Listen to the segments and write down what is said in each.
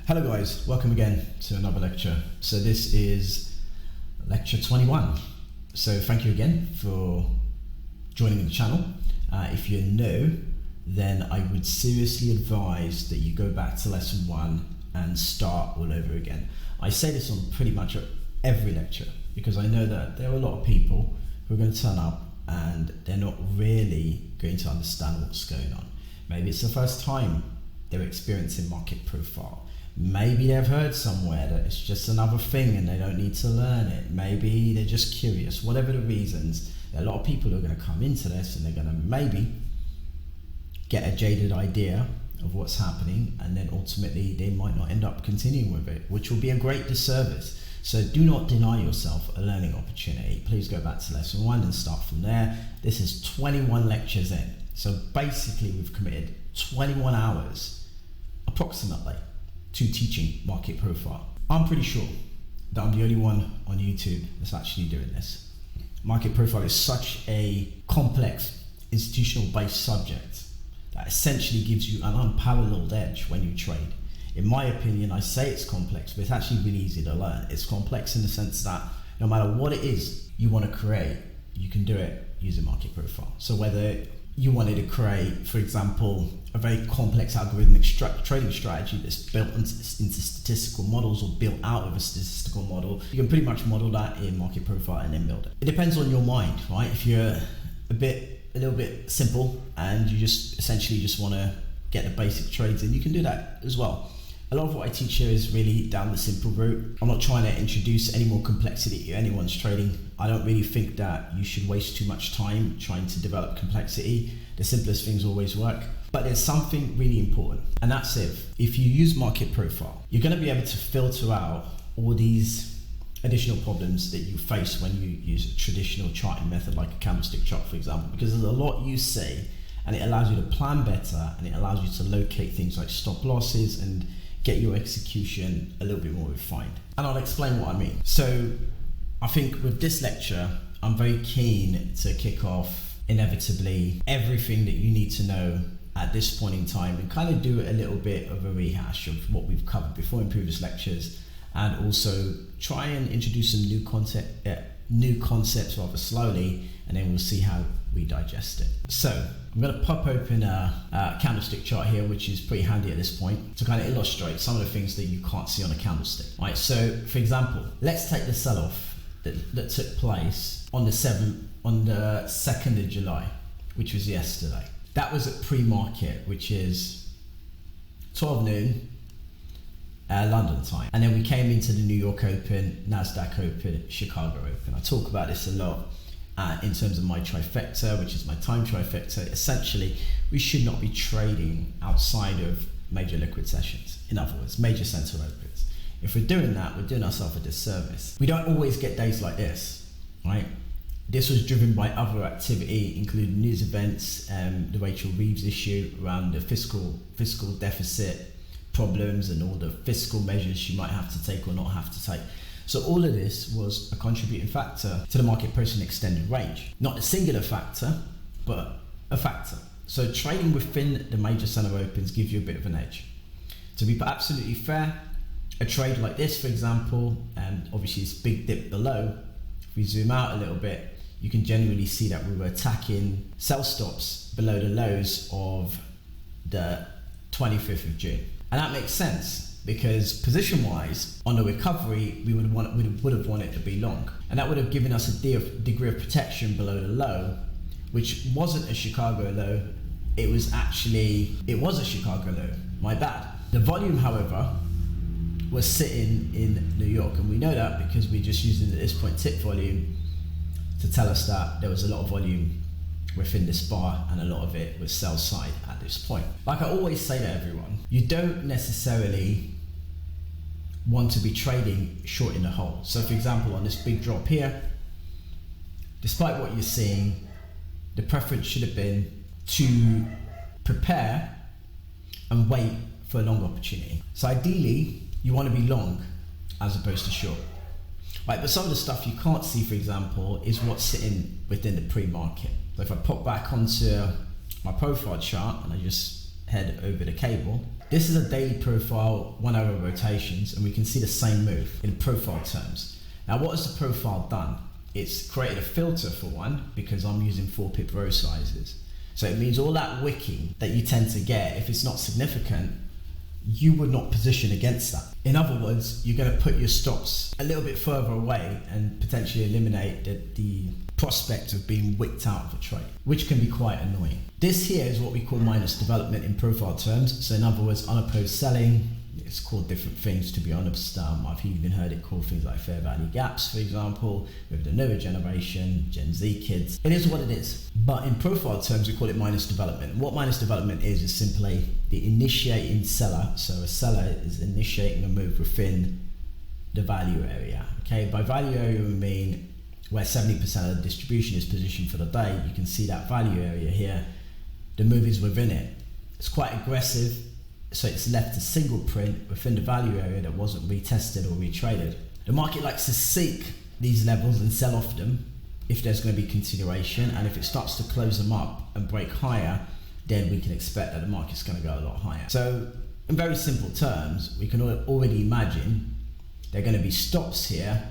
Hello guys, welcome again to another lecture. So this is lecture 21. So thank you again for joining the channel. If you're new, then I would seriously advise that you go back to lesson 1 and start all over again. I say this on pretty much every lecture because I know that there are a lot of people who are going to turn up and they're not really going to understand what's going on. Maybe it's the first time they're experiencing market profile. Maybe they've heard somewhere that it's just another thing and they don't need to learn it. Maybe they're just curious. Whatever the reasons, there are a lot of people who are going to come into this and they're going to maybe get a jaded idea of what's happening, and then ultimately they might not end up continuing with it, which will be a great disservice. So do not deny yourself a learning opportunity. Please go back to lesson 1 and start from there. This is 21 lectures in. So basically we've committed 21 hours approximately to teaching market profile. I'm pretty sure that I'm the only one on YouTube that's actually doing this. Market profile is such a complex institutional based subject that essentially gives you an unparalleled edge when you trade. In my opinion, I say it's complex, but it's actually really easy to learn. It's complex in the sense that no matter what it is you want to create, you can do it using market profile. So whether you wanted to create, for example, a very complex algorithmic trading strategy that's built into statistical models or built out of a statistical model, you can pretty much model that in market profile and then build it. It depends on your mind, right? If you're a little bit simple and you just essentially just want to get the basic trades in, you can do that as well. A lot of what I teach here is really down the simple route. I'm not trying to introduce any more complexity to anyone's trading. I don't really think that you should waste too much time trying to develop complexity. The simplest things always work. But there's something really important, and that's if you use market profile, you're going to be able to filter out all these additional problems that you face when you use a traditional charting method like a candlestick chart, for example, because there's a lot you see and it allows you to plan better and it allows you to locate things like stop losses and get your execution a little bit more refined. And I'll explain what I mean. So I think with this lecture, I'm very keen to kick off inevitably everything that you need to know at this point in time and kind of do a little bit of a rehash of what we've covered before in previous lectures, and also try and introduce some new concepts rather slowly, and then we'll see how we digest it. So I'm going to pop open a candlestick chart here, which is pretty handy at this point to kind of illustrate some of the things that you can't see on a candlestick. Right, so for example, let's take the sell-off that took place on the 2nd of July, which was yesterday. That was at pre-market, which is 12 noon London time. And then we came into the New York Open, NASDAQ Open, Chicago Open. I talk about this a lot in terms of my trifecta, which is my time trifecta. Essentially, we should not be trading outside of major liquid sessions. In other words, major center opens. If we're doing that, we're doing ourselves a disservice. We don't always get days like this, right? This was driven by other activity, including news events, the Rachel Reeves issue around the fiscal deficit problems and all the fiscal measures she might have to take or not have to take. So all of this was a contributing factor to the market posting extended range. Not a singular factor, but a factor. So trading within the major center opens gives you a bit of an edge. To be absolutely fair, a trade like this, for example, and obviously this big dip below, if we zoom out a little bit, you can genuinely see that we were attacking sell stops below the lows of the 25th of June. And that makes sense because position-wise, on the recovery, we would have wanted to be long. And that would have given us a degree of protection below the low, which wasn't a Chicago low. It was a Chicago low, my bad. The volume, however, was sitting in New York. And we know that because we're just using at this point tip volume to tell us that there was a lot of volume within this bar and a lot of it was sell side at this point. Like I always say to everyone, you don't necessarily want to be trading short in the hole. So for example, on this big drop here, despite what you're seeing, the preference should have been to prepare and wait for a long opportunity. So ideally, you want to be long as opposed to short. Right, but some of the stuff you can't see, for example, is what's sitting within the pre-market. So if I pop back onto my profile chart and I just head over the cable, This is a daily profile, 1 hour rotations, and we can see the same move in profile terms. Now, what has the profile done? It's created a filter for one, because I'm using 4 pip row sizes. So it means all that wicking that you tend to get, if it's not significant, you would not position against that. In other words, you're going to put your stops a little bit further away and potentially eliminate the prospect of being wicked out of a trade, which can be quite annoying. This here is what we call minus development in profile terms. So in other words, unopposed selling, it's called different things, to be honest. I've even heard it called things like fair value gaps, for example, with the newer generation, Gen Z kids. It is what it is. But in profile terms, we call it minus development. And what minus development is simply the initiating seller. So a seller is initiating a move within the value area. Okay, by value area, we mean where 70% of the distribution is positioned for the day. You can see that value area here. The move is within it. It's quite aggressive. So it's left a single print within the value area that wasn't retested or retraded. The market likes to seek these levels and sell off them if there's going to be continuation, and if it starts to close them up and break higher, then we can expect that the market's going to go a lot higher. So in very simple terms, we can already imagine there are going to be stops here.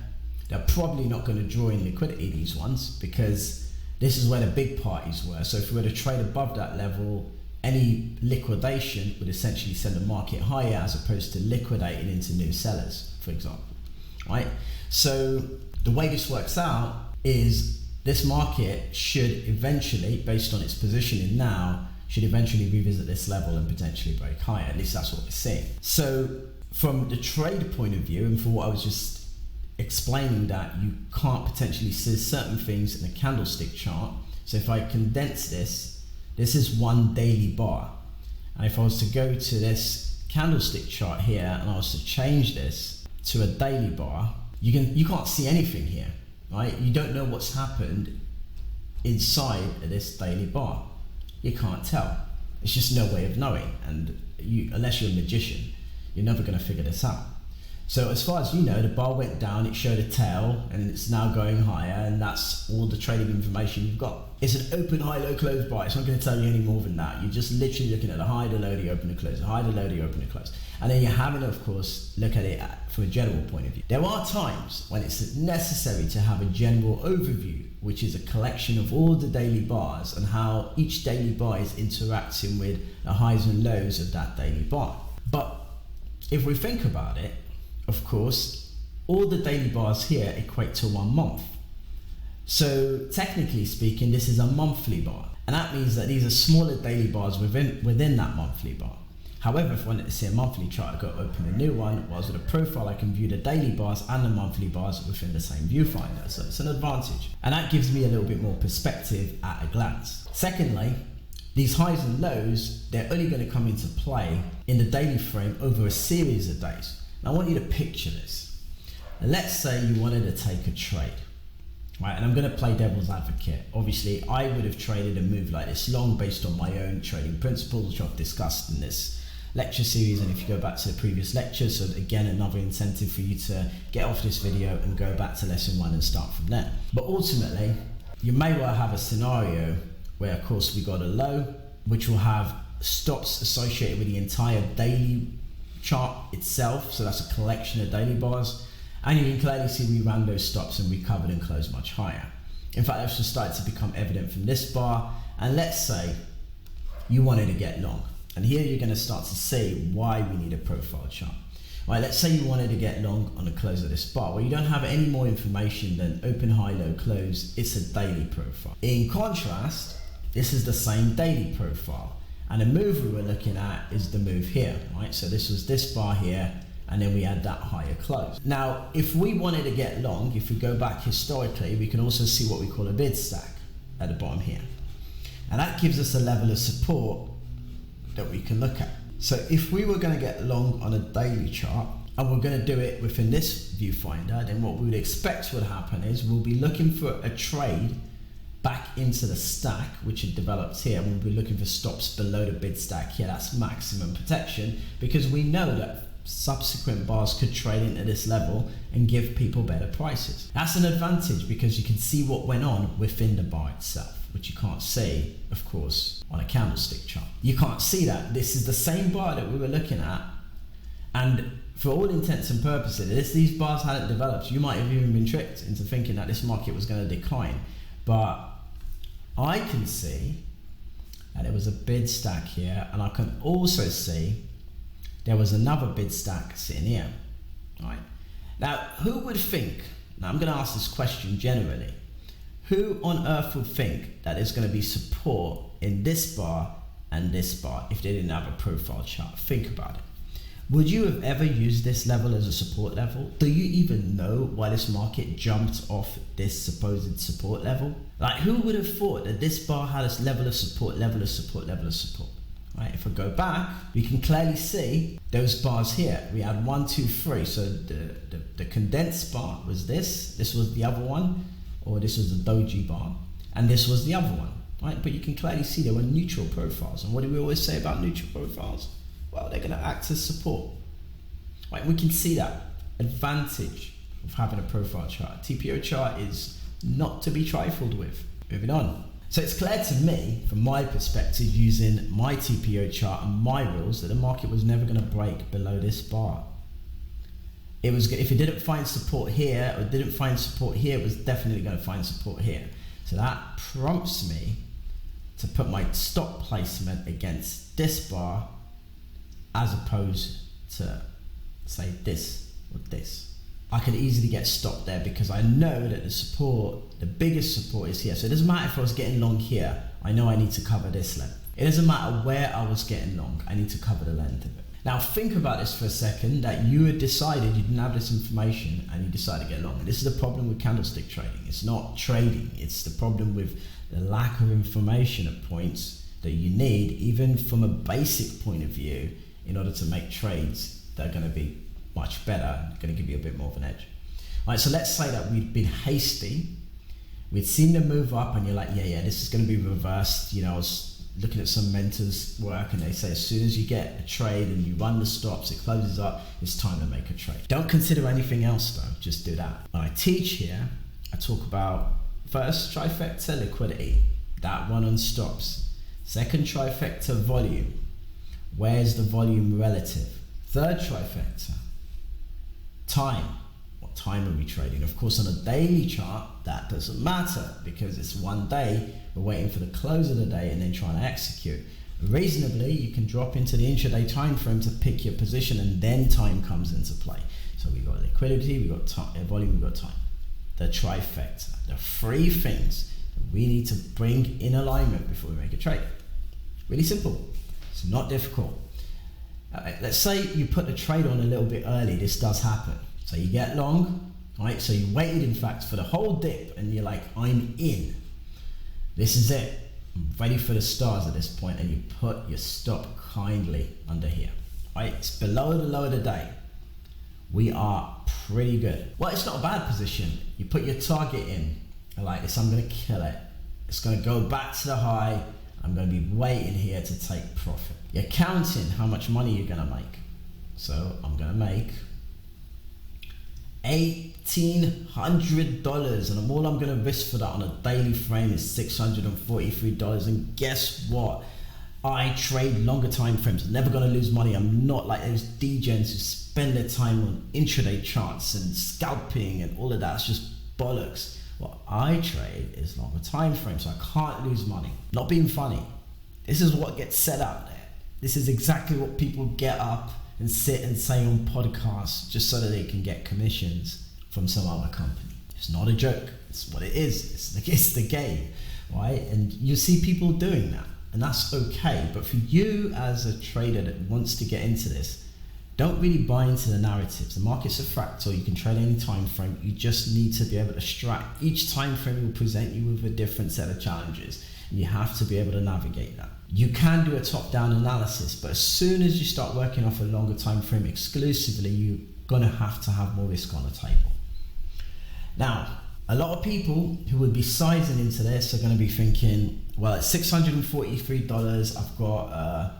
They're probably not going to draw in liquidity, these ones, because this is where the big parties were. So if we were to trade above that level, any liquidation would essentially send the market higher as opposed to liquidating into new sellers, for example, right? So the way this works out is this market should eventually, based on its positioning now, should eventually revisit this level and potentially break higher. At least that's what we're seeing. So from the trade point of view, and for what I was just explaining, that you can't potentially see certain things in a candlestick chart. So if I condense this is one daily bar. And if I was to go to this candlestick chart here and I was to change this to a daily bar, you can't see anything here, right? You don't know what's happened inside of this daily bar. You can't tell. It's just no way of knowing. And unless you're a magician, you're never going to figure this out. So as far as you know, the bar went down, it showed a tail, and it's now going higher, and that's all the trading information you've got. It's an open, high, low, close bar. It's not going to tell you any more than that. You're just literally looking at the high, the low, the open, the close, the high, the low, the open, the close. And then you're having to, of course, look at it from a general point of view. There are times when it's necessary to have a general overview, which is a collection of all the daily bars and how each daily bar is interacting with the highs and lows of that daily bar. But if we think about it, of course, all the daily bars here equate to 1 month. So technically speaking, this is a monthly bar. And that means that these are smaller daily bars within that monthly bar. However, if I wanted to see a monthly chart, I've got to open a new one. Whilst with a profile, I can view the daily bars and the monthly bars within the same viewfinder. So it's an advantage. And that gives me a little bit more perspective at a glance. Secondly, these highs and lows, they're only going to come into play in the daily frame over a series of days. Now I want you to picture this. Now, let's say you wanted to take a trade, right? And I'm going to play devil's advocate. Obviously, I would have traded a move like this long based on my own trading principles, which I've discussed in this lecture series. And if you go back to the previous lectures, so again, another incentive for you to get off this video and go back to lesson 1 and start from there. But ultimately, you may well have a scenario where, of course, we got a low, which will have stops associated with the entire daily chart itself. So that's a collection of daily bars. And you can clearly see we ran those stops and recovered and closed much higher. In fact, that's just started to become evident from this bar. And let's say you wanted to get long. And here you're going to start to see why we need a profile chart. Right, let's say you wanted to get long on the close of this bar. Well, you don't have any more information than open, high, low, close. It's a daily profile. In contrast, this is the same daily profile. And the move we were looking at is the move here, right? So this was this bar here, and then we had that higher close. Now, if we wanted to get long, if we go back historically, we can also see what we call a bid stack at the bottom here. And that gives us a level of support that we can look at. So if we were going to get long on a daily chart, and we're going to do it within this viewfinder, then what we would expect would happen is we'll be looking for a trade back into the stack, which had developed here. We'll be looking for stops below the bid stack here. That's maximum protection, because we know that subsequent bars could trade into this level and give people better prices. That's an advantage because you can see what went on within the bar itself, which you can't see, of course, on a candlestick chart. You can't see that. This is the same bar that we were looking at, and for all intents and purposes, if these bars hadn't developed, you might have even been tricked into thinking that this market was going to decline. But I can see that there was a bid stack here, and I can also see there was another bid stack sitting here. Right? Now, who would think, now I'm going to ask this question generally, who on earth would think that there's going to be support in this bar and this bar if they didn't have a profile chart? Think about it. Would you have ever used this level as a support level? Do you even know why this market jumped off this supposed support level? Like, who would have thought that this bar had a level of support, level of support, level of support? Right, if I go back, we can clearly see those bars here. We had 1, 2, 3. So the condensed bar was this was the other one, or this was the doji bar, and this was the other one, right? But you can clearly see there were neutral profiles. And what do we always say about neutral profiles? Well, they're going to act as support. Right, we can see that advantage of having a profile chart. TPO chart is not to be trifled with. Moving on. So it's clear to me, from my perspective, using my TPO chart and my rules, that the market was never going to break below this bar. It was, if it didn't find support here or didn't find support here, it was definitely going to find support here. So that prompts me to put my stop placement against this bar as opposed to, say, this or this. I could easily get stopped there because I know that the support, the biggest support is here. So it doesn't matter if I was getting long here, I know I need to cover this length. It doesn't matter where I was getting long, I need to cover the length of it. Now think about this for a second, that you had decided you didn't have this information and you decided to get long. And this is the problem with candlestick trading. It's not trading, it's the problem with the lack of information at points that you need, even from a basic point of view, in order to make trades that are going to be much better, going to give you a bit more of an edge. All right, so let's say that we'd been hasty, we'd seen them move up, and you're like, yeah, this is going to be reversed. You know, I was looking at some mentors' work, and they say as soon as you get a trade and you run the stops, it closes up, it's time to make a trade. Don't consider anything else though, just do that. When I teach here, I talk about first trifecta liquidity, that one on stops. Second trifecta volume, where's the volume relative? Third trifecta, time. What time are we trading? Of course, on a daily chart, that doesn't matter because it's one day. We're waiting for the close of the day and then trying to execute. Reasonably, you can drop into the intraday time frame to pick your position, and then time comes into play. So we've got liquidity, we've got time, volume, we've got time. The trifecta, the three things that we need to bring in alignment before we make a trade. Really simple. It's not difficult. Let's say you put the trade on a little bit early. This does happen. So you get long, right? So you waited, in fact, for the whole dip, and you're like, I'm in. This is it. I'm ready for the stars at this point, and you put your stop kindly under here, right? It's below the low of the day. We are pretty good. Well, it's not a bad position. You put your target in, and like this, I'm going to kill it. It's going to go back to the high. I'm going to be waiting here to take profit. You're counting how much money you're going to make. So I'm going to make $1,800, and all I'm going to risk for that on a daily frame is $643. And guess what? I trade longer time frames. I'm never going to lose money. I'm not like those degens who spend their time on intraday charts and scalping and all of that. It's just bollocks. What I trade is longer time frames, so I can't lose money. Not being funny. This is what gets said out there. This is exactly what people get up and sit and say on podcasts just so that they can get commissions from some other company. It's not a joke. It's what it is. It's the game, right? And you see people doing that, and that's okay. But for you as a trader that wants to get into this, don't really buy into the narratives. The market's a fractal. You can trade any time frame. You just need to be able to strike. Each time frame will present you with a different set of challenges, and you have to be able to navigate that. You can do a top-down analysis, but as soon as you start working off a longer time frame exclusively, you're going to have more risk on the table. Now, a lot of people who would be sizing into this are going to be thinking, well, at $643, I've got a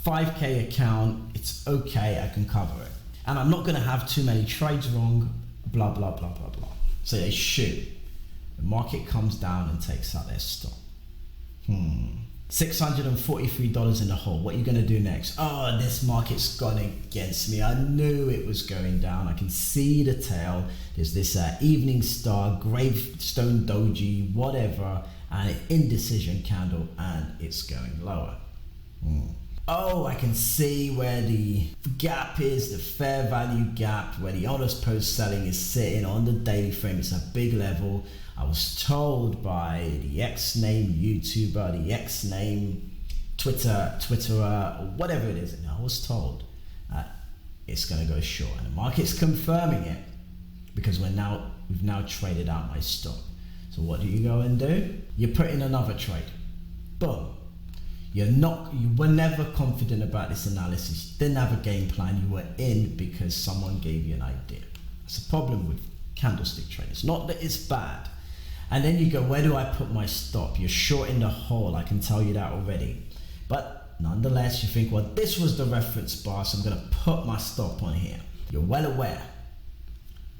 5K account, it's okay, I can cover it. and I'm not going to have too many trades wrong, blah, blah, blah, blah, blah. So they shoot. The market comes down and takes out their stop. $643 in the hole. What are you going to do next? Oh, this market's gone against me. I knew it was going down. I can see the tail. There's this evening star, gravestone doji, whatever, and an indecision candle, and it's going lower. Oh, I can see where the gap is, the fair value gap, where the honest post selling is sitting on the daily frame. It's a big level. I was told by the X-name YouTuber, the X-name Twitterer, or whatever it is, and I was told it's going to go short, and the market's confirming it because we've now traded out my stop. So what do you go and do? You put in another trade. Boom. You were never confident about this analysis. You didn't have a game plan. You were in because someone gave you an idea. That's the problem with candlestick trading. It's not that it's bad. And then you go, where do I put my stop? You're short in the hole. I can tell you that already. But nonetheless, you think, well, this was the reference bar, so I'm going to put my stop on here. You're well aware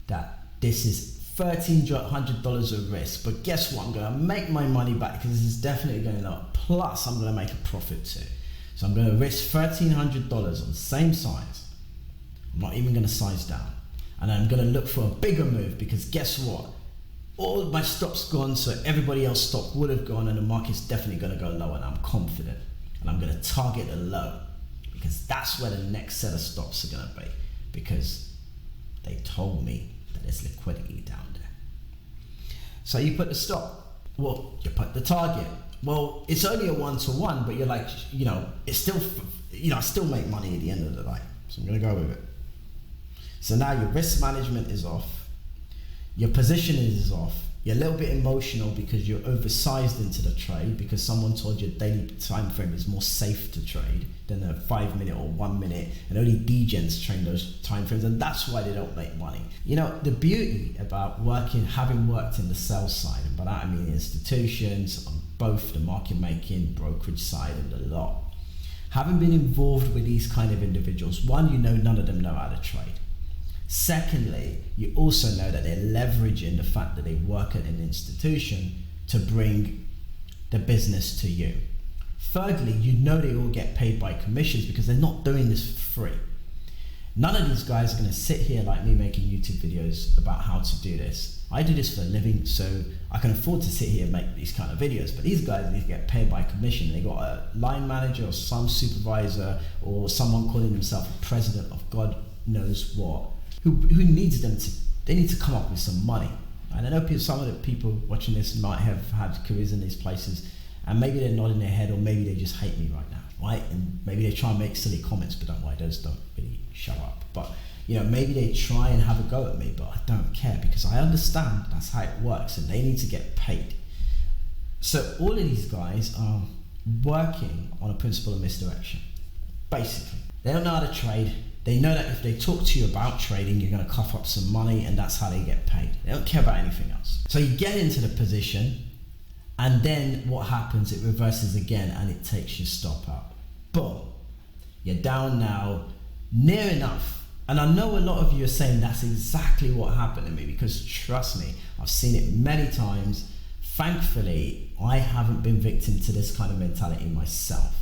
that this is $1,300 of risk, but guess what? I'm going to make my money back because this is definitely going up. Plus, I'm going to make a profit too. So I'm going to risk $1,300 on the same size. I'm not even going to size down. And I'm going to look for a bigger move because guess what? All my stop's gone, so everybody else's stop would have gone, and the market's definitely going to go lower, and I'm confident. And I'm going to target a low because that's where the next set of stops are going to be, because they told me that there's liquidity down there. So you put the stop. Well, you put the target. Well, it's only a 1-to-1, but you're like, it's still, I still make money at the end of the night. So I'm going to go with it. So now your risk management is off. Your positioning is off. You're a little bit emotional because you're oversized into the trade because someone told you daily time frame is more safe to trade than a 5 minute or 1 minute, and only degens train those time frames, and that's why they don't make money. The beauty about having worked in the sales side, and by that I mean institutions on both the market making, brokerage side, and the lot, having been involved with these kind of individuals, one, none of them know how to trade. Secondly, you also know that they're leveraging the fact that they work at an institution to bring the business to you. Thirdly, they all get paid by commissions because they're not doing this for free. None of these guys are going to sit here like me making YouTube videos about how to do this. I do this for a living, so I can afford to sit here and make these kind of videos, but these guys need to get paid by commission. They got a line manager or some supervisor or someone calling himself a president of God knows what, who needs them they need to come up with some money. And I know some of the people watching this might have had careers in these places, and maybe they're nodding their head, or maybe they just hate me right now, right? And maybe they try and make silly comments, but don't worry, those don't really show up. But maybe they try and have a go at me, but I don't care because I understand that's how it works, and they need to get paid. So all of these guys are working on a principle of misdirection. Basically, they don't know how to trade. They know that if they talk to you about trading, you're going to cough up some money, and that's how they get paid. They don't care about anything else. So you get into the position, and then what happens? It reverses again, and it takes your stop out. Boom. You're down now, near enough. And I know a lot of you are saying that's exactly what happened to me, because trust me, I've seen it many times. Thankfully, I haven't been victim to this kind of mentality myself.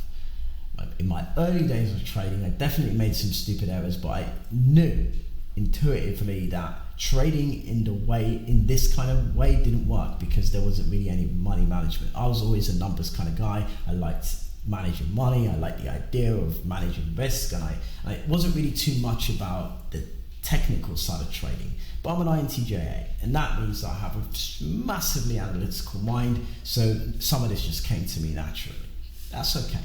In my early days of trading, I definitely made some stupid errors, but I knew intuitively that trading in this kind of way didn't work because there wasn't really any money management. I was always a numbers kind of guy. I liked managing money. I liked the idea of managing risk, and it wasn't really too much about the technical side of trading. But I'm an INTJ, and that means I have a massively analytical mind, so some of this just came to me naturally. That's okay.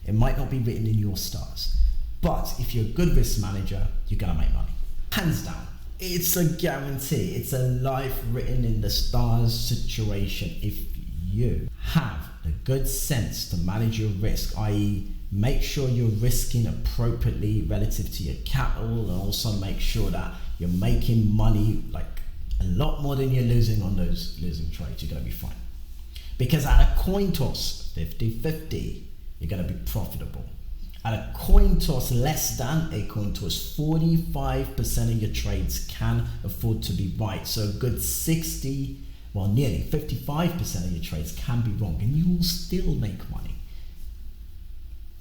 It might not be written in your stars, but if you're a good risk manager, you're gonna make money. Hands down. It's a guarantee. It's a life written in the stars situation if you have the good sense to manage your risk, i.e. make sure you're risking appropriately relative to your capital, and also make sure that you're making money, like a lot more than you're losing on those losing trades. You're gonna be fine. Because at a coin toss, 50-50, you're going to be profitable. At a coin toss, less than a coin toss, 45% of your trades can afford to be right. So a good 60, well, nearly 55% of your trades can be wrong, and you will still make money.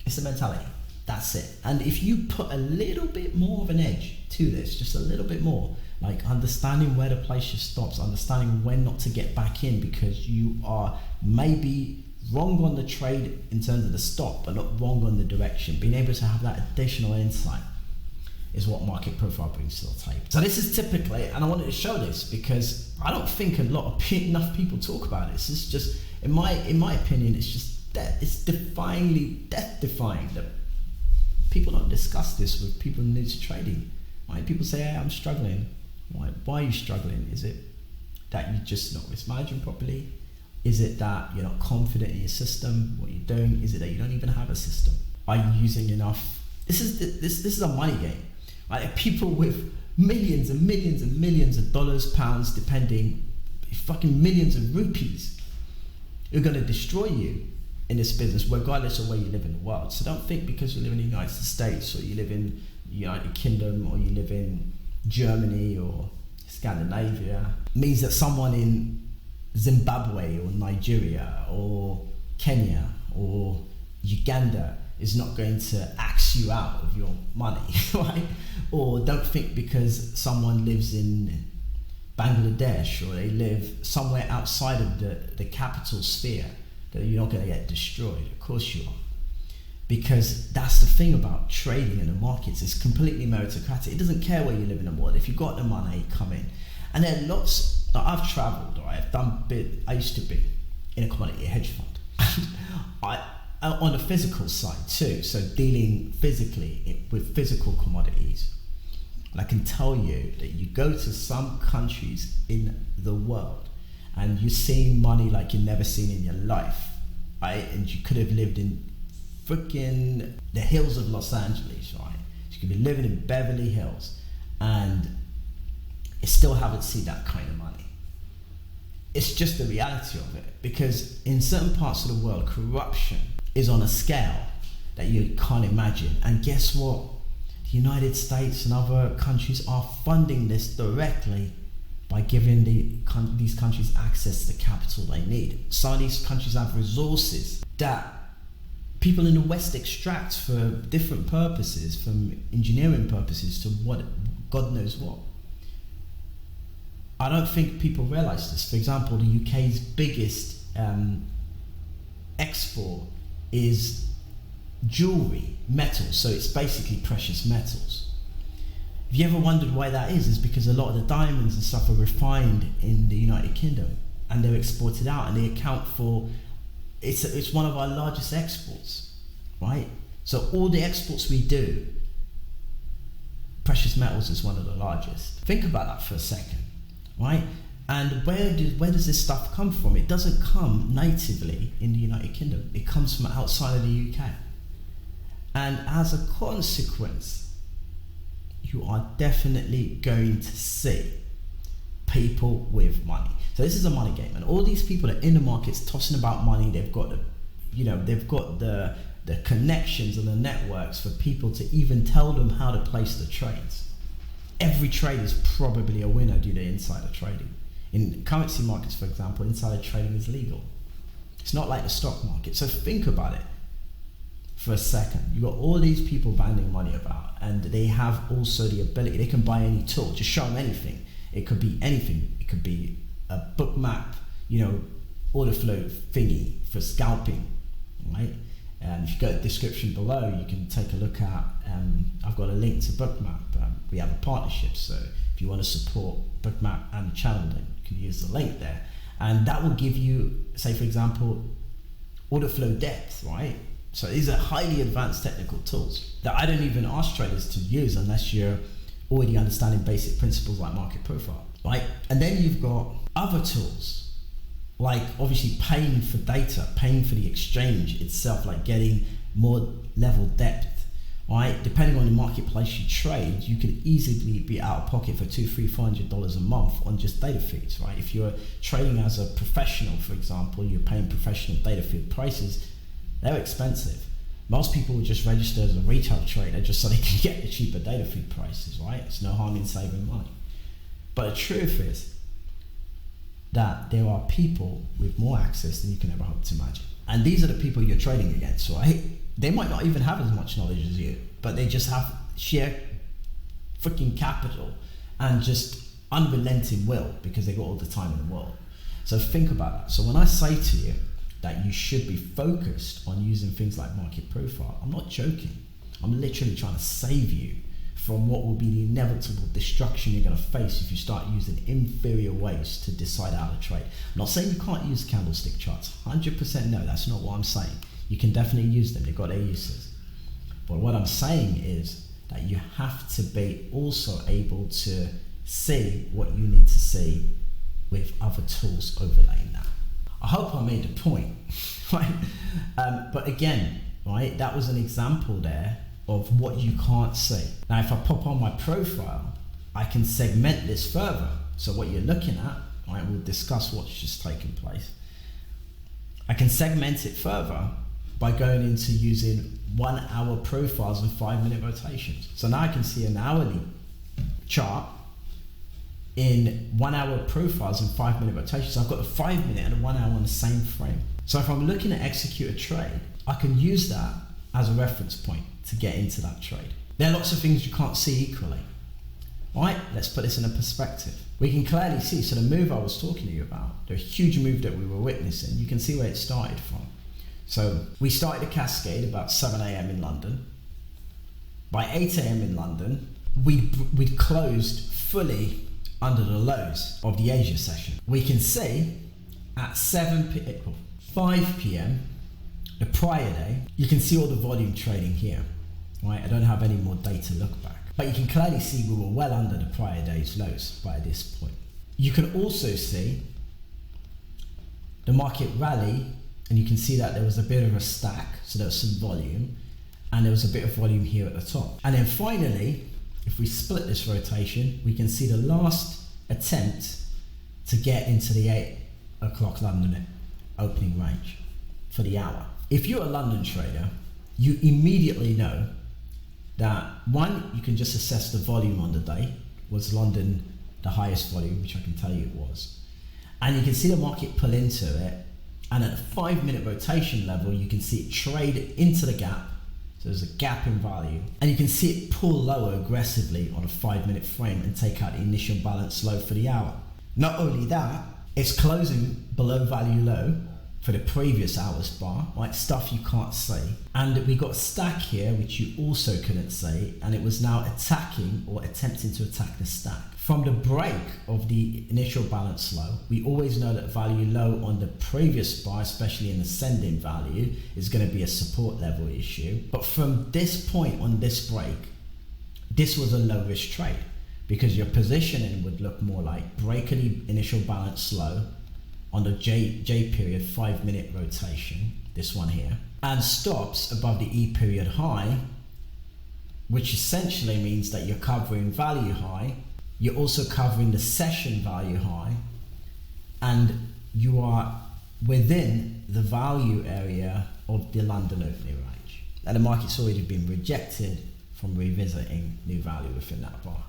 It's the mentality. That's it. And if you put a little bit more of an edge to this, just a little bit more, like understanding where to place your stops, understanding when not to get back in because you are maybe wrong on the trade in terms of the stop, but not wrong on the direction. Being able to have that additional insight is what market profile brings to the table. So this is typically, and I wanted to show this because I don't think enough people talk about this. It's just, in my opinion, it's just it's death defying that people don't discuss this with people new to trading. Right? People say, hey, I'm struggling. Why are you struggling? Is it that you're just not risk managing properly? Is it that you're not confident in your system, what you're doing? Is it that you don't even have a system? Are you using enough? This is a money game. Right? People with millions and millions and millions of dollars, pounds, depending, fucking millions of rupees, are going to destroy you in this business, regardless of where you live in the world. So don't think because you live in the United States, or you live in the United Kingdom, or you live in Germany or Scandinavia, means that someone in Zimbabwe or Nigeria or Kenya or Uganda is not going to axe you out of your money, right? Or don't think because someone lives in Bangladesh or they live somewhere outside of the capital sphere that you're not going to get destroyed. Of course you are. Because that's the thing about trading in the markets. It's completely meritocratic. It doesn't care where you live in the world. If you've got the money, come in. And there are lots, I've traveled, right? I used to be in a commodity hedge fund. On the physical side too, so dealing physically with physical commodities. And I can tell you that you go to some countries in the world and you're seeing money like you've never seen in your life, right? And you could have lived in freaking the hills of Los Angeles, right? You could be living in Beverly Hills and you still haven't seen that kind of money. It's just the reality of it, because in certain parts of the world, corruption is on a scale that you can't imagine. And guess what? The United States and other countries are funding this directly by giving these countries access to the capital they need. Some of these countries have resources that people in the West extract for different purposes, from engineering purposes to what God knows what. I don't think people realize this. For example, the UK's biggest export is jewelry, metals, so it's basically precious metals. Have you ever wondered why that is? It's because a lot of the diamonds and stuff are refined in the United Kingdom and they're exported out, and they account for, it's one of our largest exports, right? So all the exports we do, precious metals is one of the largest. Think about that for a second, right? And where does this stuff come from? It doesn't come natively in the United Kingdom. It comes from outside of the UK. And as a consequence, you are definitely going to see people with money. So this is a money game, and all these people are in the markets tossing about money. They've got the connections and the networks for people to even tell them how to place the trades. Every trade is probably a winner due to insider trading. In currency markets, for example, insider trading is legal. It's not like the stock market. So think about it for a second. You've got all these people banding money about, and they have also the ability, they can buy any tool, just show them anything. It could be anything. It could be a book map, order flow thingy for scalping, right? And if you go to the description below, you can take a look at, I've got a link to Bookmap. We have a partnership, so if you want to support Bookmap and the channel, then you can use the link there. And that will give you, say for example, order flow depth, right? So these are highly advanced technical tools that I don't even ask traders to use unless you're already understanding basic principles like market profile, right? And then you've got other tools, like obviously paying for data, paying for the exchange itself, like getting more level depth, right? Depending on the marketplace you trade, you can easily be out of pocket for $200-$400 a month on just data feeds, right? If you're trading as a professional, for example, you're paying professional data feed prices. They're expensive, Most people will just register as a retail trader just so they can get the cheaper data feed prices, right? It's no harm in saving money. But the truth is that there are people with more access than you can ever hope to imagine. And these are the people you're trading against, right? They might not even have as much knowledge as you, but they just have sheer freaking capital and just unrelenting will because they got all the time in the world. So think about that. So when I say to you that you should be focused on using things like market profile, I'm not joking. I'm literally trying to save you from what will be the inevitable destruction you're going to face if you start using inferior ways to decide how to trade. I'm not saying you can't use candlestick charts. 100% no, that's not what I'm saying. You can definitely use them. They've got their uses. But what I'm saying is that you have to be also able to see what you need to see with other tools overlaying that. I hope I made a point, right? But again, right, that was an example there of what you can't see. Now, if I pop on my profile, I can segment this further. So what you're looking at, right, we'll discuss what's just taken place. I can segment it further by going into using 1 hour profiles and 5-minute rotations. So now I can see an hourly chart in 1 hour profiles and 5-minute rotations. So I've got the 5-minute and the 1 hour on the same frame. So if I'm looking to execute a trade, I can use that as a reference point to get into that trade. There are lots of things you can't see equally. Right, let's put this in a perspective. We can clearly see, so the move I was talking to you about, the huge move that we were witnessing, you can see where it started from. So we started a cascade about 7 a.m. in London. By 8 a.m. in London, we'd closed fully under the lows of the Asia session. We can see at 5 p.m. the prior day, you can see all the volume trading here, right? I don't have any more data to look back, but you can clearly see we were well under the prior day's lows by this point. You can also see the market rally, and you can see that there was a bit of a stack, so there was some volume, and there was a bit of volume here at the top. And then finally, if we split this rotation, we can see the last attempt to get into the 8 o'clock London opening range for the hour. If you're a London trader, you immediately know that one, you can just assess the volume on the day. Was London the highest volume, which I can tell you it was. And you can see the market pull into it, and at a 5-minute rotation level, you can see it trade into the gap. So there's a gap in value, and you can see it pull lower aggressively on a 5-minute frame and take out the initial balance low for the hour. Not only that, it's closing below value low for the previous hour's bar, right? Stuff you can't see. And we got a stack here, which you also couldn't see, and it was now attacking or attempting to attack the stack. From the break of the initial balance low, we always know that value low on the previous bar, especially in ascending value, is going to be a support level issue. But from this point on this break, this was a low risk trade because your positioning would look more like break of the initial balance low on the J period 5-minute rotation, this one here, and stops above the E period high, which essentially means that you're covering value high, you're also covering the session value high, and you are within the value area of the London opening range. And the market's already been rejected from revisiting new value within that bar.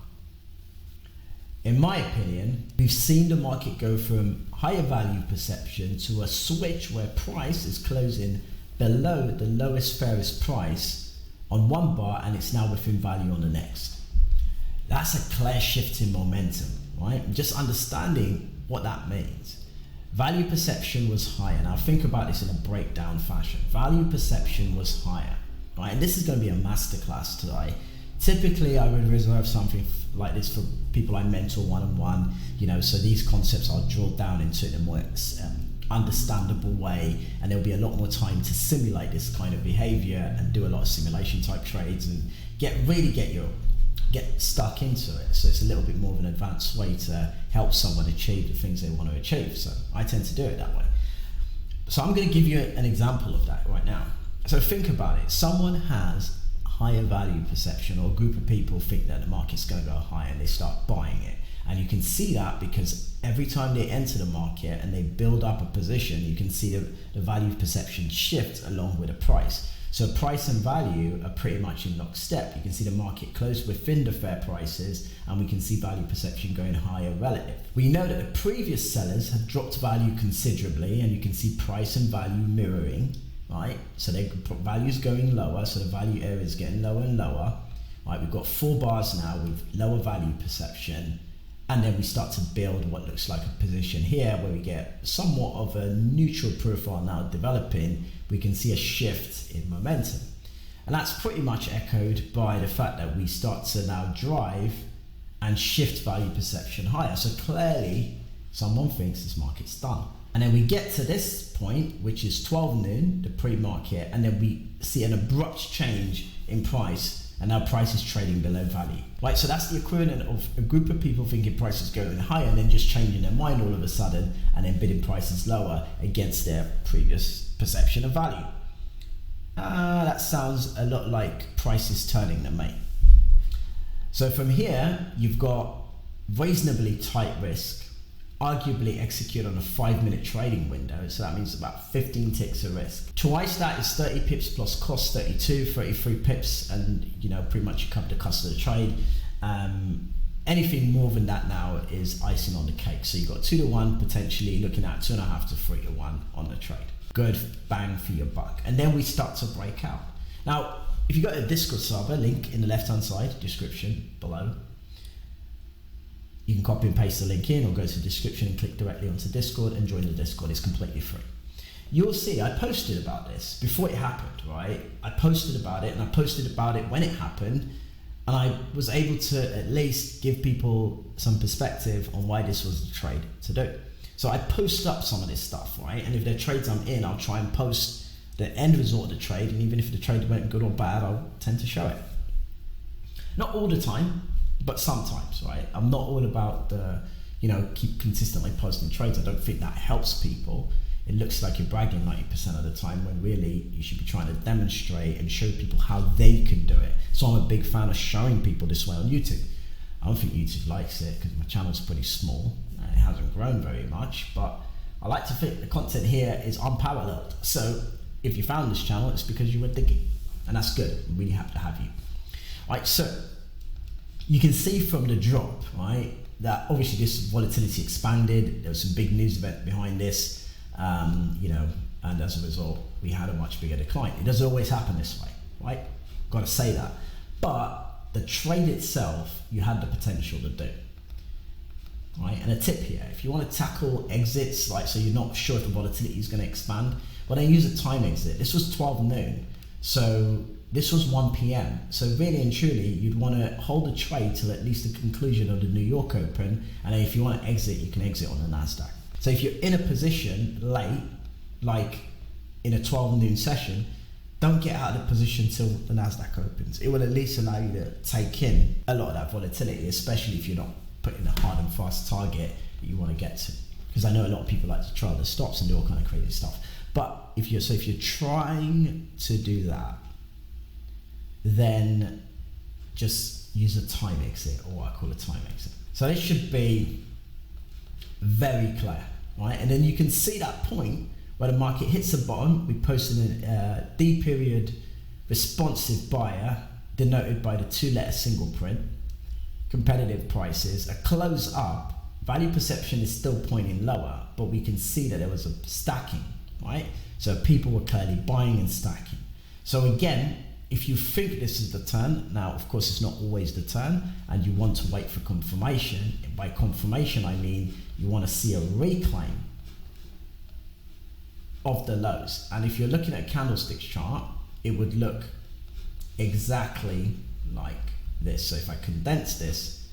In my opinion, we've seen the market go from higher value perception to a switch where price is closing below the lowest fairest price on one bar, and it's now within value on the next. That's a clear shift in momentum, right? Just understanding what that means. Value perception was higher. Now think about this in a breakdown fashion. Value perception was higher, right? And this is going to be a masterclass today. Typically, I would reserve something like this for people I mentor one-on-one, so these concepts I'll drill down into in a more understandable way, and there'll be a lot more time to simulate this kind of behavior and do a lot of simulation type trades and get stuck into it. So it's a little bit more of an advanced way to help someone achieve the things they want to achieve. So I tend to do it that way. So I'm going to give you an example of that right now. So think about it. Someone has higher value perception, or a group of people think that the market's going to go higher and they start buying it. And you can see that because every time they enter the market and they build up a position, you can see the value perception shift along with the price. So price and value are pretty much in lockstep. You can see the market closed within the fair prices, and we can see value perception going higher relative. We know that the previous sellers have dropped value considerably, and you can see price and value mirroring, right? So their value's going lower, so the value area is getting lower and lower. Right, we've got 4 bars now with lower value perception, and then we start to build what looks like a position here where we get somewhat of a neutral profile now developing. We can see a shift in momentum, and that's pretty much echoed by the fact that we start to now drive and shift value perception higher. So clearly someone thinks this market's done, and then we get to this point, which is 12 noon, the pre-market, and then we see an abrupt change in price, and now price is trading below value. Right, so that's the equivalent of a group of people thinking price is going higher and then just changing their mind all of a sudden and then bidding prices lower against their previous perception of value. That sounds a lot like price is turning them, mate. So from here, you've got reasonably tight risk, arguably execute on a 5-minute trading window, so that means about 15 ticks of risk. Twice that is 30 pips plus cost, 33 pips, and pretty much you cover the cost of the trade. Anything more than that now is icing on the cake. So you've got 2 to 1, potentially looking at 2.5 to 3 to 1 on the trade. Good bang for your buck. And then we start to break out. Now, if you go to the Discord server, link in the left-hand side, description below, you can copy and paste the link in, or go to the description and click directly onto Discord and join the Discord. It's completely free. You'll see I posted about this before it happened, right? I posted about it, and I posted about it when it happened, and I was able to at least give people some perspective on why this was the trade to do. So I post up some of this stuff, right? And if there are trades I'm in, I'll try and post the end result of the trade, and even if the trade went good or bad, I'll tend to show it. Not all the time, but sometimes, right? I'm not all about the, keep consistently posting trades. I don't think that helps people. It looks like you're bragging 90% of the time, when really you should be trying to demonstrate and show people how they can do it. So I'm a big fan of showing people this way on YouTube. I don't think YouTube likes it because my channel's pretty small and it hasn't grown very much, but I like to think the content here is unparalleled. So if you found this channel, it's because you were digging, and that's good. I'm really happy to have you. All right, so you can see from the drop, right, that obviously this volatility expanded. There was some big news event behind this, and as a result, we had a much bigger decline. It doesn't always happen this way, right? Got to say that. But the trade itself, you had the potential to do, right? And a tip here, if you want to tackle exits, so you're not sure if the volatility is going to expand, well, then use a time exit. This was 12 noon, so this was 1 p.m. So really and truly, you'd want to hold the trade till at least the conclusion of the New York Open, and then if you want to exit, you can exit on the NASDAQ. So if you're in a position late, like in a 12 noon session, don't get out of the position till the NASDAQ opens. It will at least allow you to take in a lot of that volatility, especially if you're not putting a hard and fast target that you want to get to. Because I know a lot of people like to trial the stops and do all kind of crazy stuff. But if you're trying to do that, then just use a time exit, or what I call a time exit. So this should be very clear, right? And then you can see that point where the market hits the bottom. We posted a D period responsive buyer denoted by the 2-letter single print, competitive prices, a close up, value perception is still pointing lower, but we can see that there was a stacking, right? So people were clearly buying and stacking. So again, if you think this is the turn, now of course it's not always the turn, and you want to wait for confirmation. By confirmation, I mean you want to see a reclaim of the lows. And if you're looking at a candlesticks chart, it would look exactly like this. So if I condense this,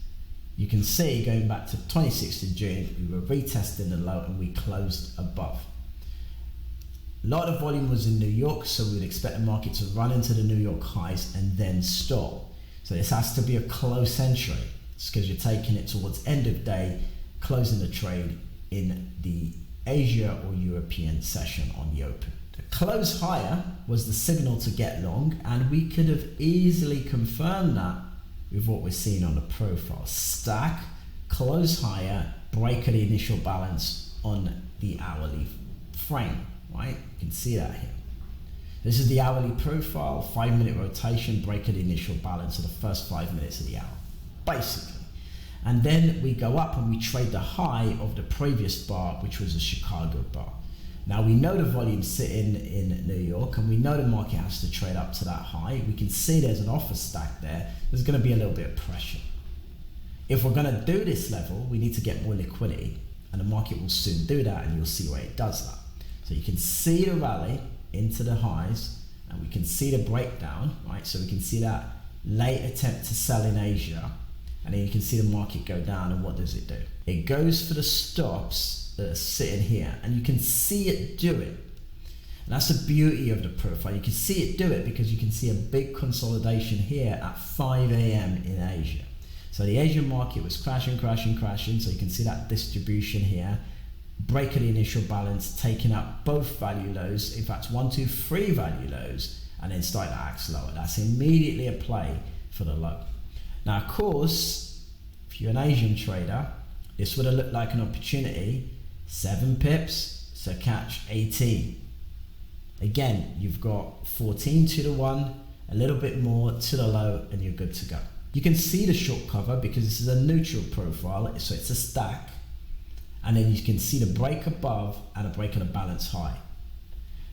you can see going back to 26th of June, we were retesting the low and we closed above. A lot of volume was in New York, so we'd expect the market to run into the New York highs and then stall. So this has to be a close entry. It's because you're taking it towards end of day, closing the trade in the Asia or European session on the open. The close higher was the signal to get long, and we could have easily confirmed that with what we're seeing on the profile. Stack, close higher, break of the initial balance on the hourly frame, right? You can see that here. This is the hourly profile, 5-minute rotation, break at the initial balance of the first 5 minutes of the hour, basically. And then we go up and we trade the high of the previous bar, which was the Chicago bar. Now we know the volume's sitting in New York and we know the market has to trade up to that high. We can see there's an offer stack there. There's going to be a little bit of pressure. If we're going to do this level, we need to get more liquidity, and the market will soon do that, and you'll see where it does that. So you can see the rally into the highs, and we can see the breakdown, right? So we can see that late attempt to sell in Asia, and then you can see the market go down, and what does it do? It goes for the stops that are sitting here, and you can see it do it. And that's the beauty of the profile. You can see it do it because you can see a big consolidation here at 5 a.m. in Asia. So the Asian market was crashing. So you can see that distribution here. Break of the initial balance, taking out both value lows. In fact, 1, 2, 3 value lows, and then start to act lower. That's immediately a play for the low. Now, of course, if you're an Asian trader, this would have looked like an opportunity. 7 pips, so catch 18. Again, you've got 14 to the 1, a little bit more to the low, and you're good to go. You can see the short cover because this is a neutral profile, so it's a stack. And then you can see the break above and a break of the balance high.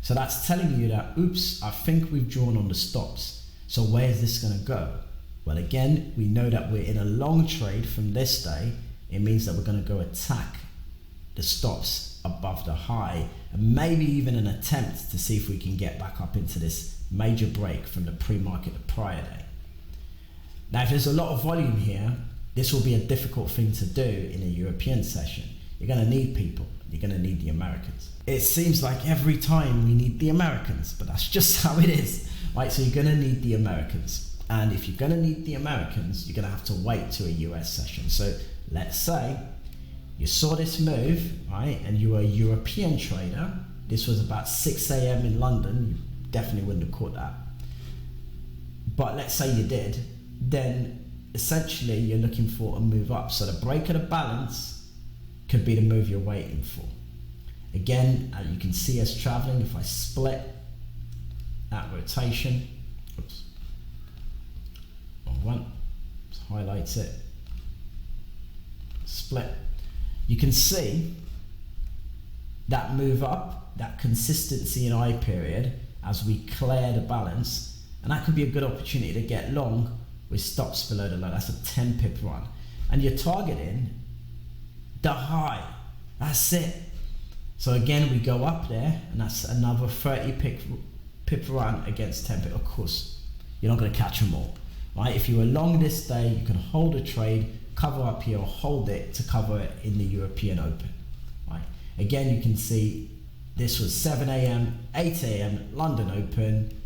So that's telling you that, oops, I think we've drawn on the stops. So where is this going to go? Well, again, we know that we're in a long trade from this day. It means that we're going to go attack the stops above the high, and maybe even an attempt to see if we can get back up into this major break from the pre-market the prior day. Now, if there's a lot of volume here, this will be a difficult thing to do in a European session. You're going to need people. You're going to need the Americans. It seems like every time we need the Americans, but that's just how it is, right? So you're going to need the Americans. And if you're going to need the Americans, you're going to have to wait to a US session. So let's say you saw this move, right? And you were a European trader. This was about 6 a.m. in London. You definitely wouldn't have caught that. But let's say you did. Then essentially you're looking for a move up. So the break of the balance could be the move you're waiting for. Again, you can see us traveling. If I split that rotation, oops, wrong one, let's highlight it, split. You can see that move up, that consistency in I period as we clear the balance, and that could be a good opportunity to get long with stops below the low. That's a 10 pip run, and you're targeting the high. That's it. So again, we go up there, and that's another 30 pip run against 10 pip. Of course, you're not going to catch them all, right? If you were long this day, you can hold a trade, cover up here, or hold it to cover it in the European Open, right? Again, you can see this was 7 a.m., 8 a.m. London Open.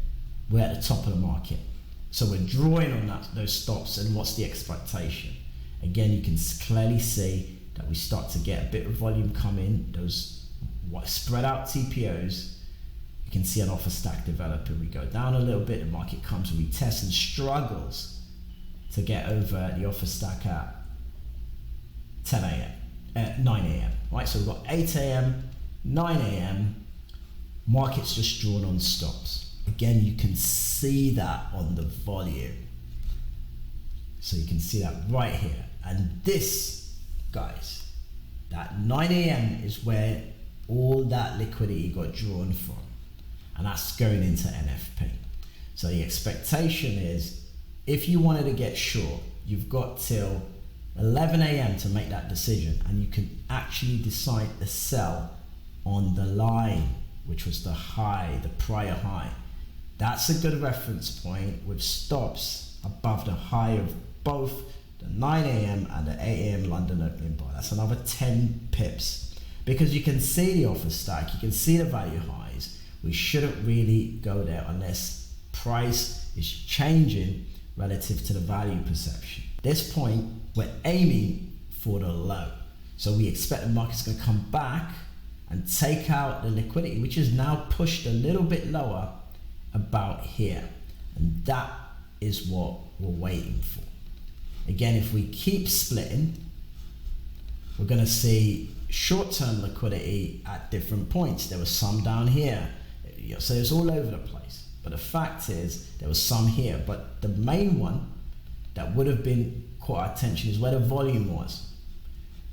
We're at the top of the market. So we're drawing on those stops, and what's the expectation? Again, you can clearly see that we start to get a bit of volume come in, those spread out TPOs. You can see an offer stack developing. We go down a little bit, the market comes, retests and struggles to get over the offer stack at 10 a.m., 9 a.m., right? So we've got 8 a.m., 9 a.m., market's just drawn on stops. Again, you can see that on the volume. So you can see that right here. And this, guys, that 9 a.m. is where all that liquidity got drawn from. And that's going into NFP. So the expectation is, if you wanted to get short, you've got till 11 a.m. to make that decision, and you can actually decide to sell on the line, which was the high, the prior high. That's a good reference point with stops above the high of both the 9 a.m. and the 8 a.m. London opening bar. That's another 10 pips. Because you can see the offer stack, you can see the value highs. We shouldn't really go there unless price is changing relative to the value perception. At this point, we're aiming for the low. So we expect the market's going to come back and take out the liquidity, which is now pushed a little bit lower about here. And that is what we're waiting for. Again, if we keep splitting, we're going to see short-term liquidity at different points. There was some down here. So it's all over the place. But the fact is, there was some here, but the main one that would have been caught our attention is where the volume was.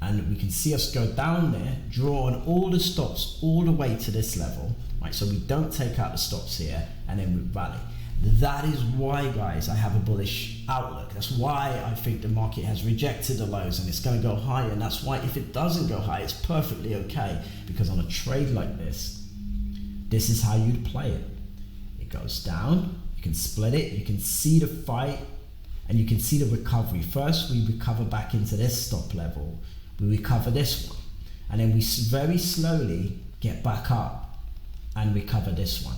And we can see us go down there, draw on all the stops all the way to this level, right? So we don't take out the stops here and then we rally. That is why, guys, I have a bullish outlook. That's why I think the market has rejected the lows and it's going to go higher. And that's why if it doesn't go high, it's perfectly okay, because on a trade like this is how you'd play it. It goes down, you can split it, you can see the fight, and you can see the recovery. First, we recover back into this stop level. We recover this one, and then we very slowly get back up and recover this one.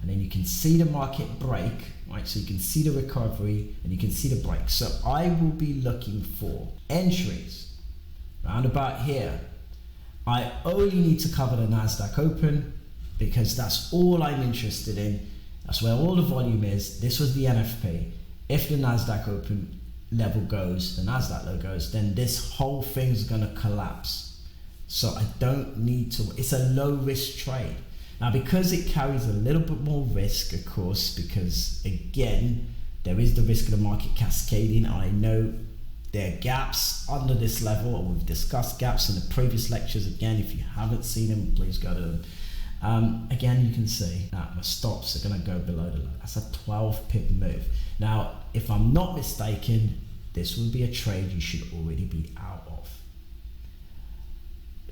And then you can see the market break, right? So you can see the recovery and you can see the break. So I will be looking for entries round about here. I only need to cover the NASDAQ open because that's all I'm interested in. That's where all the volume is. This was the NFP. If the NASDAQ open level goes, the NASDAQ low goes, then this whole thing's gonna collapse. So I don't need to, it's a low risk trade. Now, because it carries a little bit more risk, of course, because again, there is the risk of the market cascading. I know there are gaps under this level, and we've discussed gaps in the previous lectures. Again, if you haven't seen them, please go to them. Again, you can see that my stops are gonna go below the low. That's a 12 pip move. Now, if I'm not mistaken, this would be a trade you should already be out of.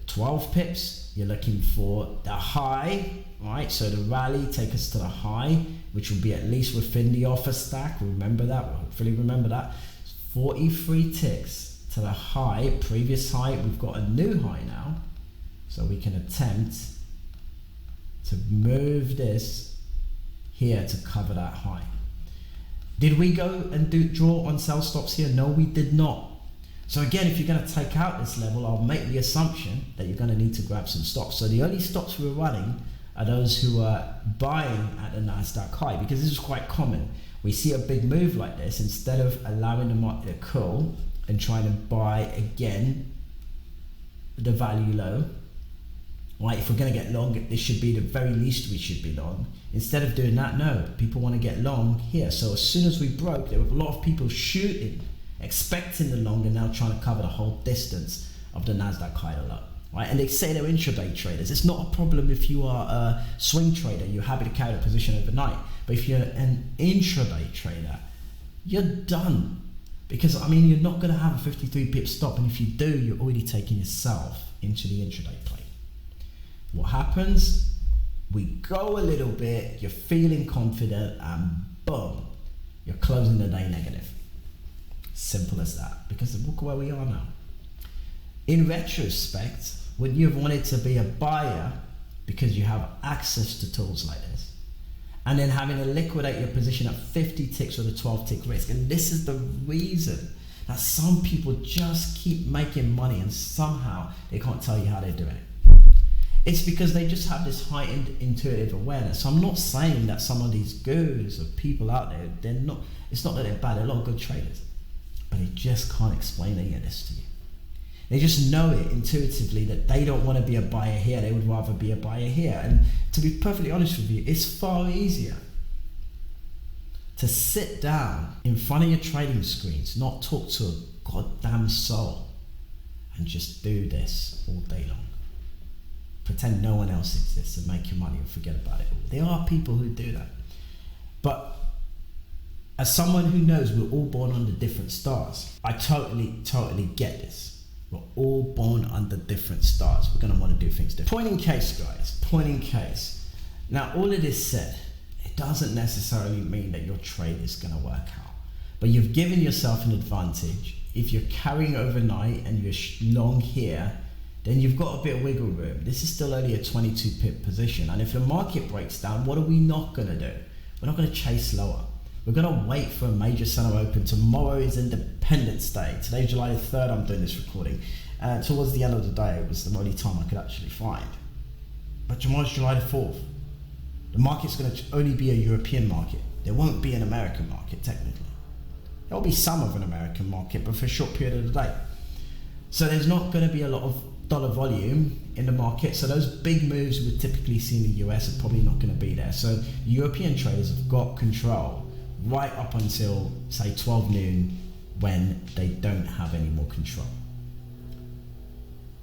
12 pips, you're looking for the high, right? So the rally take us to the high, which will be at least within the offer stack. Remember that, we'll hopefully remember that. 43 ticks to the high, previous high. We've got a new high now. So we can attempt to move this here to cover that high. Did we go and draw on sell stops here? No, we did not. So again, if you're going to take out this level, I'll make the assumption that you're going to need to grab some stops. So the only stops we're running are those who are buying at the NASDAQ high, because this is quite common. We see a big move like this, instead of allowing the market to cool and trying to buy again the value low, right? If we're going to get long, this should be the very least we should be long. Instead of doing that, no, people want to get long here. So as soon as we broke, there were a lot of people shooting, expecting the long, and now trying to cover the whole distance of the NASDAQ high to low, right? And they say they're intraday traders. It's not a problem if you are a swing trader, you're happy to carry a position overnight. But if you're an intraday trader, you're done. Because, I mean, you're not going to have a 53 pip stop, and if you do, you're already taking yourself into the intraday play. What happens? We go a little bit, you're feeling confident, and boom, you're closing the day negative. Simple as that, because look where we are now. In retrospect, would you have wanted to be a buyer because you have access to tools like this, and then having to liquidate your position at 50 ticks with a 12 tick risk? And this is the reason that some people just keep making money and somehow they can't tell you how they're doing it. It's because they just have this heightened intuitive awareness. So I'm not saying that some of these gurus or people out there, they're not, it's not that they're bad, they're a lot of good traders, but they just can't explain any of this to you. They just know it intuitively that they don't want to be a buyer here, they would rather be a buyer here. And to be perfectly honest with you, it's far easier to sit down in front of your trading screens, not talk to a goddamn soul, and just do this all day long. Pretend no one else exists and make your money and forget about it all. There are people who do that. But as someone who knows we're all born under different stars, I totally get this. We're all born under different stars. We're going to want to do things different. Point in case, guys. Point in case. Now, all of this said, it doesn't necessarily mean that your trade is going to work out. But you've given yourself an advantage. If you're carrying overnight and you're long here, then you've got a bit of wiggle room. This is still only a 22 pip position. And if the market breaks down, what are we not going to do? We're not going to chase lower. We're going to wait for a major center open. Tomorrow is Independence Day. Today's July the 3rd, I'm doing this recording. Towards the end of the day, it was the only time I could actually find. But tomorrow's July the 4th. The market's going to only be a European market. There won't be an American market, technically. There will be some of an American market, but for a short period of the day. So there's not going to be a lot of dollar volume in the market. So those big moves we would typically see in the US are probably not going to be there. So European traders have got control right up until, say, 12 noon, when they don't have any more control.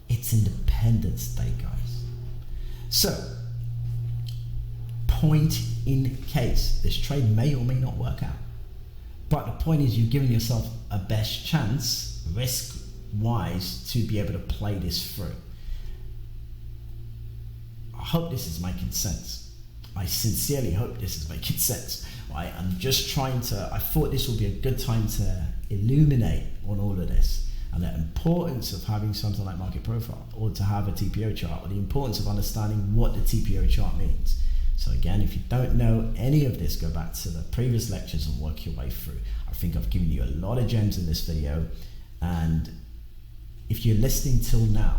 It's Independence Day, guys. So, point in case, this trade may or may not work out. But the point is, you've given yourself a best chance, risk-wise, to be able to play this through. I hope this is making sense. I sincerely hope this is making sense. Right? I'm just trying to, I thought this would be a good time to illuminate on all of this, and the importance of having something like market profile, or to have a TPO chart, or the importance of understanding what the TPO chart means. So again, if you don't know any of this, go back to the previous lectures and work your way through. I think I've given you a lot of gems in this video, and if you're listening till now,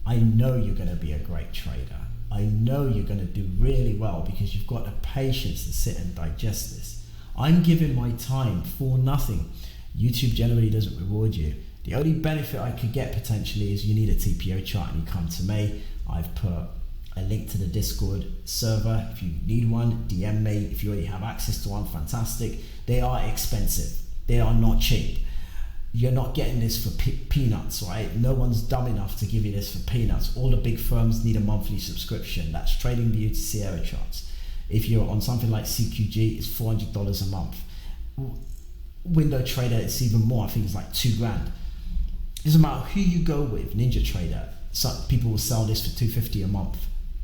I know you're going to be a great trader. I know you're going to do really well because you've got the patience to sit and digest this. I'm giving my time for nothing. YouTube generally doesn't reward you. The only benefit I could get potentially is you need a TPO chart and you come to me. I've put a link to the Discord server. If you need one, DM me. If you already have access to one, fantastic. They are expensive. They are not cheap. You're not getting this for peanuts, right? No one's dumb enough to give you this for peanuts. All the big firms need a monthly subscription. That's TradingView to Sierra charts. If you're on something like CQG, it's $400 a month. Window Trader, it's even more. I think it's like $2,000. It doesn't matter who you go with. Ninja Trader, some people will sell this for $250 a month.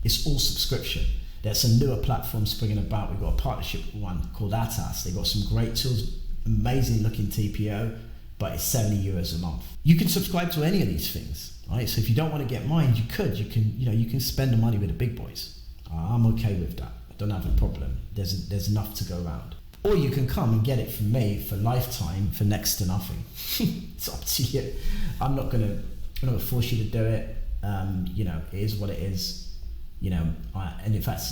It's all subscription. There's some newer platforms springing about. We've got a partnership with one called Atas. They've got some great tools, amazing looking TPO, but it's €70 a month. You can subscribe to any of these things, right? So if you don't want to get mine, you can spend the money with the big boys. I'm okay with that. I don't have a problem. There's enough to go around. Or you can come and get it from me for lifetime for next to nothing. It's up to you. I'm not gonna force you to do it. It is what it is. And in fact,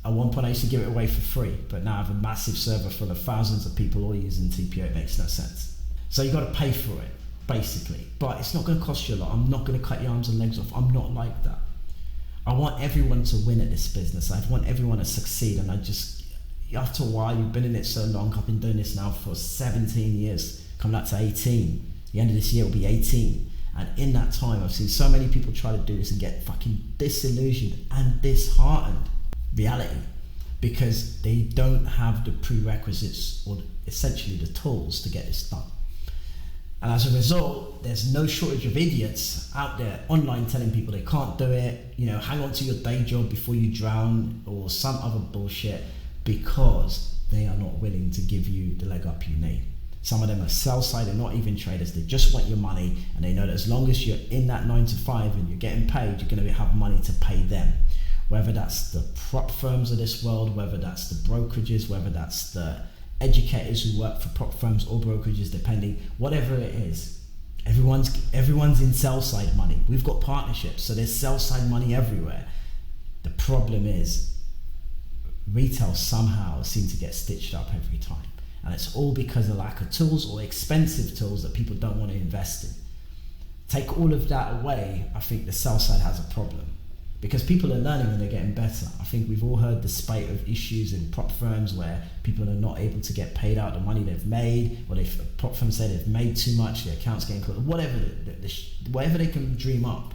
at one point I used to give it away for free, but now I have a massive server full of thousands of people all using TPO. It makes no sense. So you got to pay for it, basically. But it's not going to cost you a lot. I'm not going to cut your arms and legs off. I'm not like that. I want everyone to win at this business. I want everyone to succeed. And after a while, you've been in it so long. I've been doing this now for 17 years, coming up to 18. The end of this year will be 18. And in that time, I've seen so many people try to do this and get fucking disillusioned and disheartened. Reality. Because they don't have the prerequisites or essentially the tools to get this done. And as a result, there's no shortage of idiots out there online telling people they can't do it, hang on to your day job before you drown, or some other bullshit, because they are not willing to give you the leg up you need. Some of them are sell side, they're not even traders, they just want your money, and they know that as long as you're in that 9 to 5 and you're getting paid, you're going to have money to pay them. Whether that's the prop firms of this world, whether that's the brokerages, whether that's the educators who work for prop firms or brokerages, depending, whatever it is. Everyone's in sell side money. We've got partnerships, so there's sell side money everywhere. The problem is retail somehow seem to get stitched up every time, and it's all because of lack of tools or expensive tools that people don't want to invest in. Take all of that away, I think the sell side has a problem. Because people are learning and they're getting better. I think we've all heard the spate of issues in prop firms where people are not able to get paid out the money they've made, or prop firms say they've made too much, their account's getting caught, whatever they can dream up,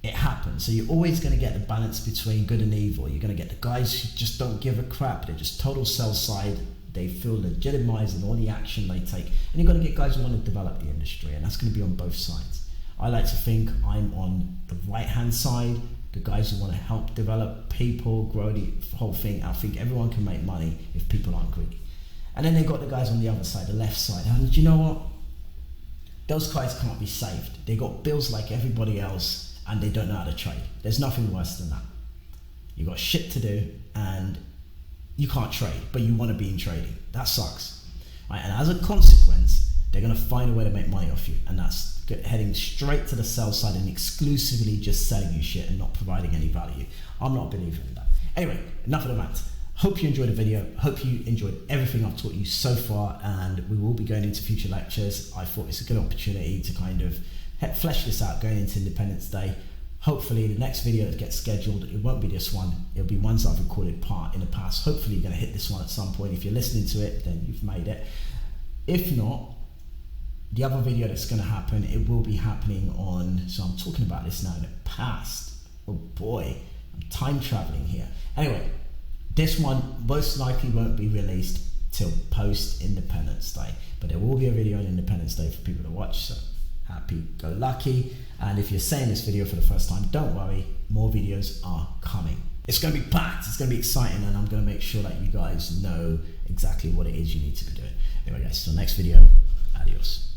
it happens. So you're always going to get the balance between good and evil. You're going to get the guys who just don't give a crap, they're just total sell side, they feel legitimized in all the action they take, and you're going to get guys who want to develop the industry, and that's going to be on both sides. I like to think I'm on the right-hand side, the guys who want to help develop people, grow the whole thing. I think everyone can make money if people aren't greedy. And then they've got the guys on the other side, the left side. And you know what? Those guys can't be saved. They got bills like everybody else and they don't know how to trade. There's nothing worse than that. You got shit to do and you can't trade, but you want to be in trading. That sucks. Right? And as a consequence, they're going to find a way to make money off you, and that's heading straight to the sell side and exclusively just selling you shit and not providing any value. I'm not believing in that. Anyway, enough of the rant. Hope you enjoyed the video. Hope you enjoyed everything I've taught you so far, and we will be going into future lectures. I thought it's a good opportunity to kind of flesh this out going into Independence Day. Hopefully the next video that gets scheduled, it won't be this one, it'll be ones I've recorded in the past. Hopefully you're going to hit this one at some point. If you're listening to it, then you've made it. If not, the other video that's going to happen, it will be happening on, so I'm talking about this now in the past. Oh boy, I'm time traveling here. Anyway, this one most likely won't be released till post Independence Day, but there will be a video on Independence Day for people to watch, so happy go lucky. And if you're seeing this video for the first time, don't worry, more videos are coming. It's going to be packed, it's going to be exciting, and I'm going to make sure that you guys know exactly what it is you need to be doing. Anyway guys, so next video, adios.